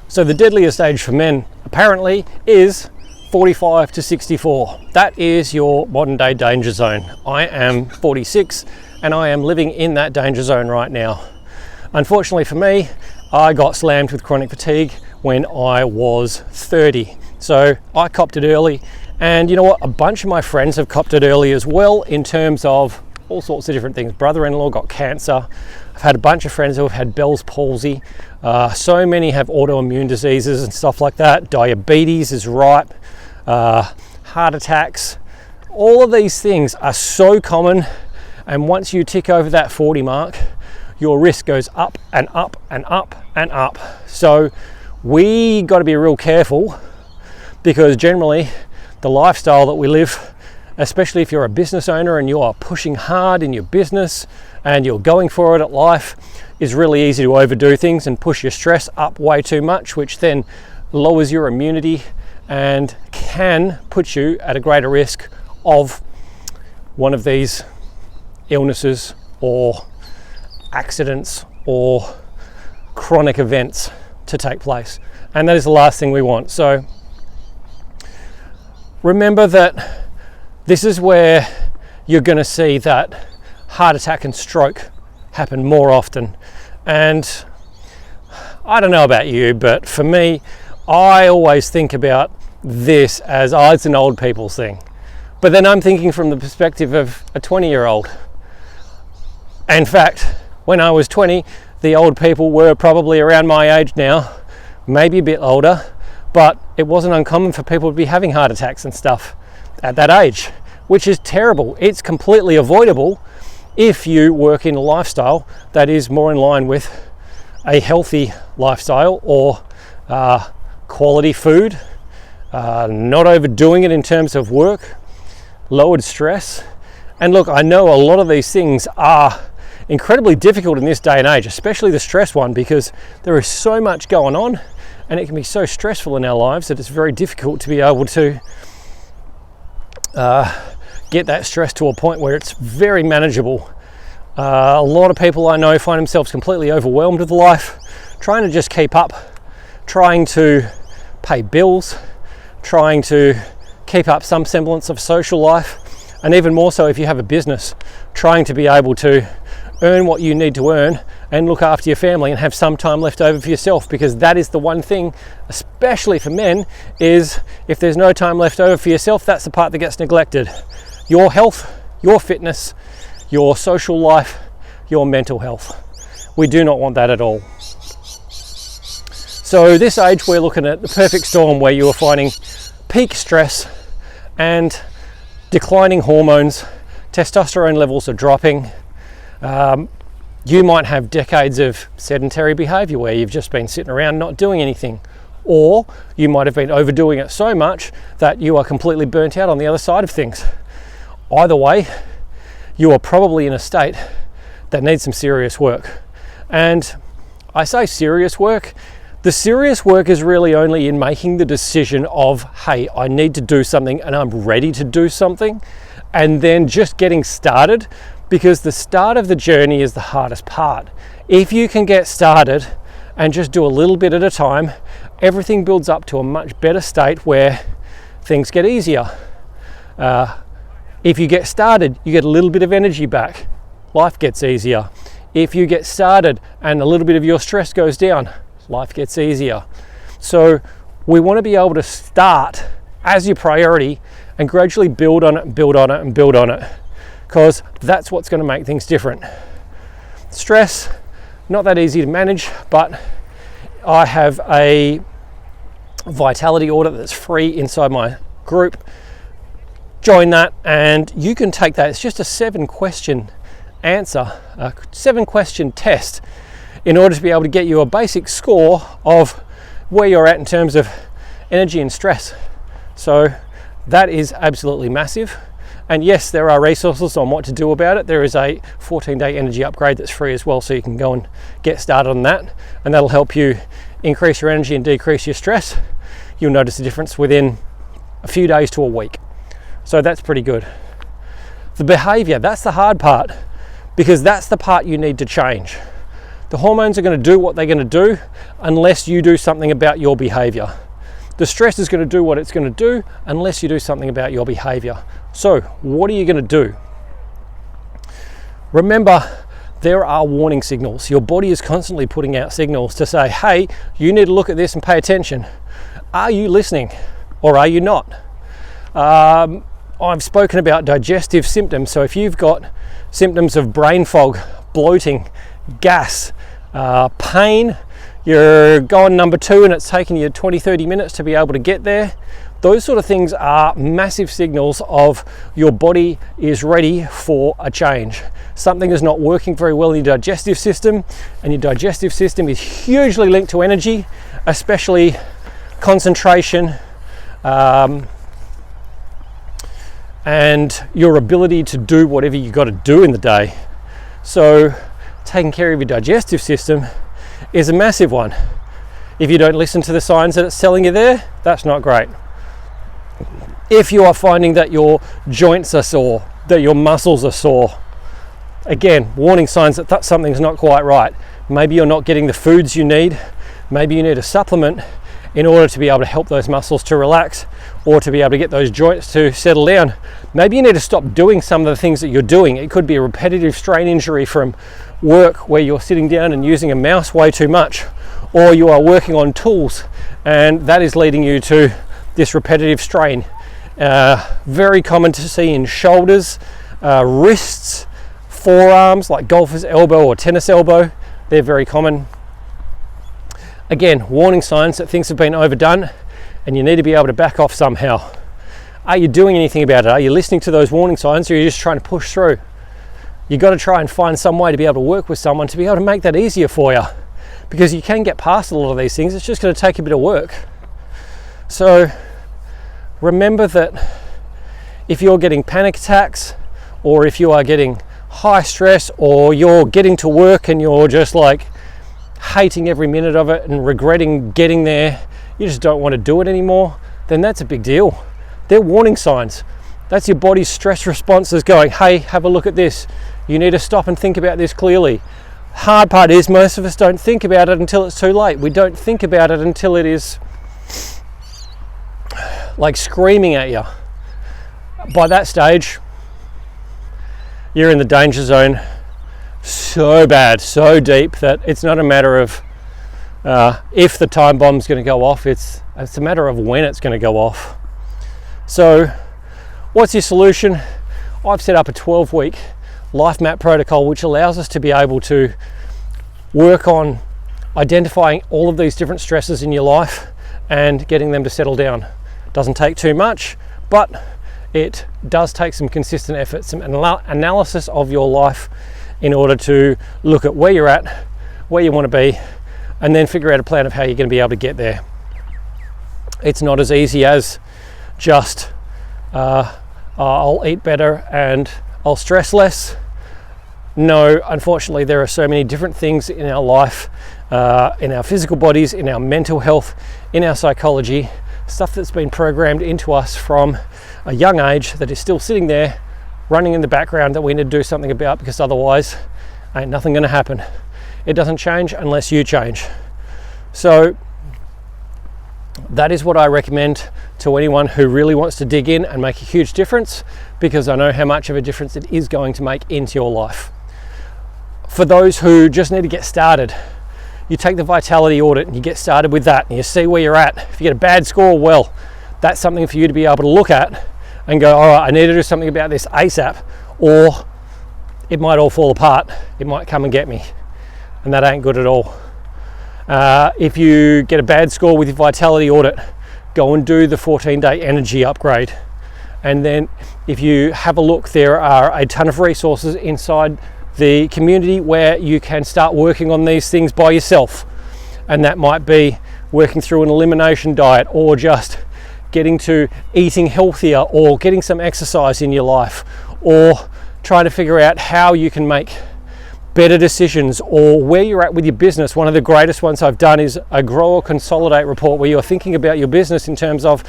So the deadliest age for men apparently is 45 to 64. That is your modern day danger zone. I am 46 and I am living in that danger zone right now. Unfortunately for me, I got slammed with chronic fatigue when I was 30. So I copped it early, and you know what? A bunch of my friends have copped it early as well in terms of all sorts of different things. Brother-in-law got cancer. I've had a bunch of friends who have had Bell's palsy. So many have autoimmune diseases and stuff like that. Diabetes is ripe. Heart attacks. All of these things are so common, and once you tick over that 40 mark, your risk goes up and up and up and up. So we got to be real careful, because generally the lifestyle that we live, especially if you're a business owner and you are pushing hard in your business and you're going for it at life, is really easy to overdo things and push your stress up way too much, which then lowers your immunity and can put you at a greater risk of one of these illnesses or accidents or chronic events to take place. And that is the last thing we want. So remember that this is where you're going to see that heart attack and stroke happen more often. And I don't know about you, but for me, I always think about this as, oh, it's an old people's thing. But then I'm thinking from the perspective of a 20-year-old. In fact, when I was 20, the old people were probably around my age now, maybe a bit older, but it wasn't uncommon for people to be having heart attacks and stuff at that age, which is terrible. It's completely avoidable if you work in a lifestyle that is more in line with a healthy lifestyle, or quality food, not overdoing it in terms of work, lowered stress. And look, I know a lot of these things are incredibly difficult in this day and age, especially the stress one, because there is so much going on and it can be so stressful in our lives that it's very difficult to be able to get that stress to a point where it's very manageable. A lot of people I know find themselves completely overwhelmed with life, trying to just keep up, trying to pay bills, trying to keep up some semblance of social life, and even more so if you have a business, trying to be able to earn what you need to earn and look after your family and have some time left over for yourself, because that is the one thing, especially for men, is if there's no time left over for yourself, that's the part that gets neglected. Your health, your fitness, your social life, your mental health. We do not want that at all. So this age, we're looking at the perfect storm where you are finding peak stress and declining hormones. Testosterone levels are dropping. You might have decades of sedentary behavior where you've just been sitting around not doing anything, or you might have been overdoing it so much that you are completely burnt out on the other side of things. Either way, you are probably in a state that needs some serious work. And I say serious work, the serious work is really only in making the decision of, hey, I need to do something and I'm ready to do something, and then just getting started, because the start of the journey is the hardest part. If you can get started and just do a little bit at a time, everything builds up to a much better state where things get easier. If you get started, you get a little bit of energy back, life gets easier. If you get started and a little bit of your stress goes down, life gets easier. So we want to be able to start as your priority and gradually build on it and build on it and build on it, because that's what's going to make things different. Stress, not that easy to manage, but I have a vitality audit that's free inside my group. Join that and you can take that. It's just a 7-question answer, a 7-question test, in order to be able to get you a basic score of where you're at in terms of energy and stress. So that is absolutely massive. And yes, there are resources on what to do about it. There is a 14-day energy upgrade that's free as well, so you can go and get started on that, and that'll help you increase your energy and decrease your stress. You'll notice a difference within a few days to a week. So that's pretty good. The behavior, that's the hard part, because that's the part you need to change. The hormones are going to do what they're going to do unless you do something about your behavior. The stress is going to do what it's going to do unless you do something about your behavior. So what are you going to do? Remember, there are warning signals. Your body is constantly putting out signals to say, hey, you need to look at this and pay attention. Are you listening or are you not? I've spoken about digestive symptoms. So if you've got symptoms of brain fog, bloating, gas, pain, you're going number 2 and it's taking you 20-30 minutes to be able to get there, those sort of things are massive signals of your body is ready for a change. Something is not working very well in your digestive system, and your digestive system is hugely linked to energy, especially concentration, and your ability to do whatever you got to do in the day. So taking care of your digestive system is a massive one. If you don't listen to the signs that it's telling you there, that's not great. If you are finding that your joints are sore, that your muscles are sore, again, warning signs that something's not quite right. Maybe you're not getting the foods you need. Maybe you need a supplement in order to be able to help those muscles to relax, or to be able to get those joints to settle down. Maybe you need to stop doing some of the things that you're doing. It could be a repetitive strain injury from work where you're sitting down and using a mouse way too much, or you are working on tools and that is leading you to this repetitive strain. Very common to see in shoulders, wrists, forearms, like golfer's elbow or tennis elbow. They're very common. Again, warning signs that things have been overdone and you need to be able to back off somehow. Are you doing anything about it? Are you listening to those warning signs, or are you just trying to push through? You've got to try and find some way to be able to work with someone to be able to make that easier for you, because you can get past a lot of these things. It's just going to take a bit of work. So remember that if you're getting panic attacks, or if you are getting high stress, or you're getting to work and you're just like hating every minute of it and regretting getting there, you just don't want to do it anymore, then that's a big deal. They're warning signs. That's your body's stress responses going, hey, have a look at this. You need to stop and think about this clearly. Hard part is most of us don't think about it until it's too late. We don't think about it until it is like screaming at you. By that stage, you're in the danger zone so bad, so deep, that it's not a matter of if the time bomb's going to go off, it's a matter of when it's going to go off. So what's your solution? I've set up a 12-week life map protocol which allows us to be able to work on identifying all of these different stresses in your life and getting them to settle down. Doesn't take too much, but it does take some consistent effort, some analysis of your life in order to look at where you're at, where you want to be, and then figure out a plan of how you're going to be able to get there. It's not as easy as just I'll eat better and I'll stress less. No, unfortunately, there are so many different things in our life, in our physical bodies, in our mental health, in our psychology, stuff that's been programmed into us from a young age that is still sitting there running in the background that we need to do something about, because otherwise ain't nothing going to happen. It doesn't change unless you change. So that is what I recommend to anyone who really wants to dig in and make a huge difference, because I know how much of a difference it is going to make into your life. For those who just need to get started, you take the vitality audit and you get started with that and you see where you're at. If you get a bad score, well, that's something for you to be able to look at and go, all right, I need to do something about this ASAP, or it might all fall apart. It might come and get me, and that ain't good at all. If you get a bad score with your vitality audit, go and do the 14-day energy upgrade. And then if you have a look, there are a ton of resources inside the community where you can start working on these things by yourself. And that might be working through an elimination diet, or just getting to eating healthier, or getting some exercise in your life, or trying to figure out how you can make better decisions, or where you're at with your business. One of the greatest ones I've done is a grow or consolidate report, where you're thinking about your business in terms of,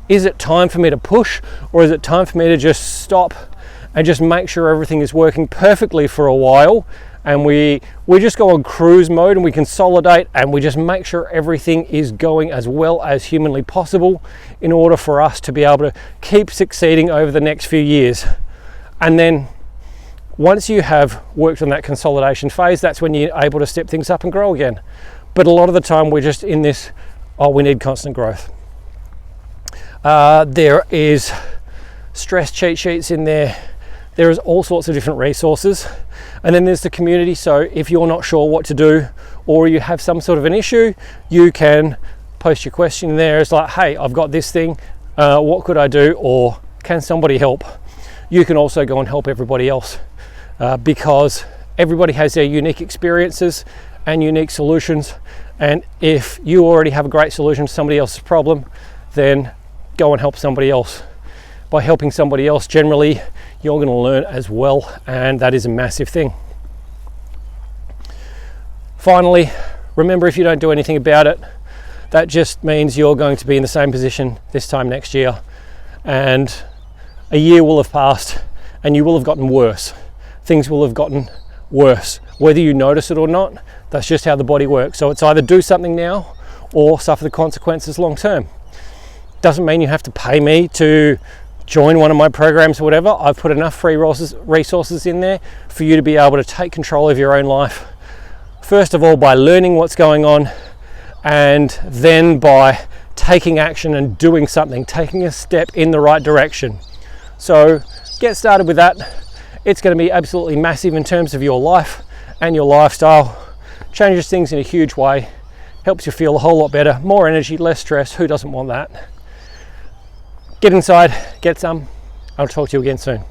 is it time for me to push, or is it time for me to just stop and just make sure everything is working perfectly for a while, and we just go on cruise mode, and we consolidate, and we just make sure everything is going as well as humanly possible in order for us to be able to keep succeeding over the next few years. And then once you have worked on that consolidation phase, that's when you're able to step things up and grow again. But a lot of the time we're just in this, oh, we need constant growth. There is stress cheat sheets in there. There is all sorts of different resources. And then there's the community. So if you're not sure what to do, or you have some sort of an issue, you can post your question in there. It's like, hey, I've got this thing, what could I do? Or can somebody help? You can also go and help everybody else, because everybody has their unique experiences and unique solutions. And if you already have a great solution to somebody else's problem, then go and help somebody else. By helping somebody else, generally you're going to learn as well, and that is a massive thing. Finally, remember, if you don't do anything about it, that just means you're going to be in the same position this time next year, and a year will have passed and you will have gotten worse. Things will have gotten worse, whether you notice it or not. That's just how the body works. So it's either do something now or suffer the consequences long term. Doesn't mean you have to pay me to join one of my programs or whatever. I've put enough free resources in there for you to be able to take control of your own life. First of all, by learning what's going on, and then by taking action and doing something, taking a step in the right direction. So get started with that. It's going to be absolutely massive in terms of your life and your lifestyle. Changes things in a huge way, helps you feel a whole lot better, more energy, less stress. Who doesn't want that? Get inside, get some. I'll talk to you again soon.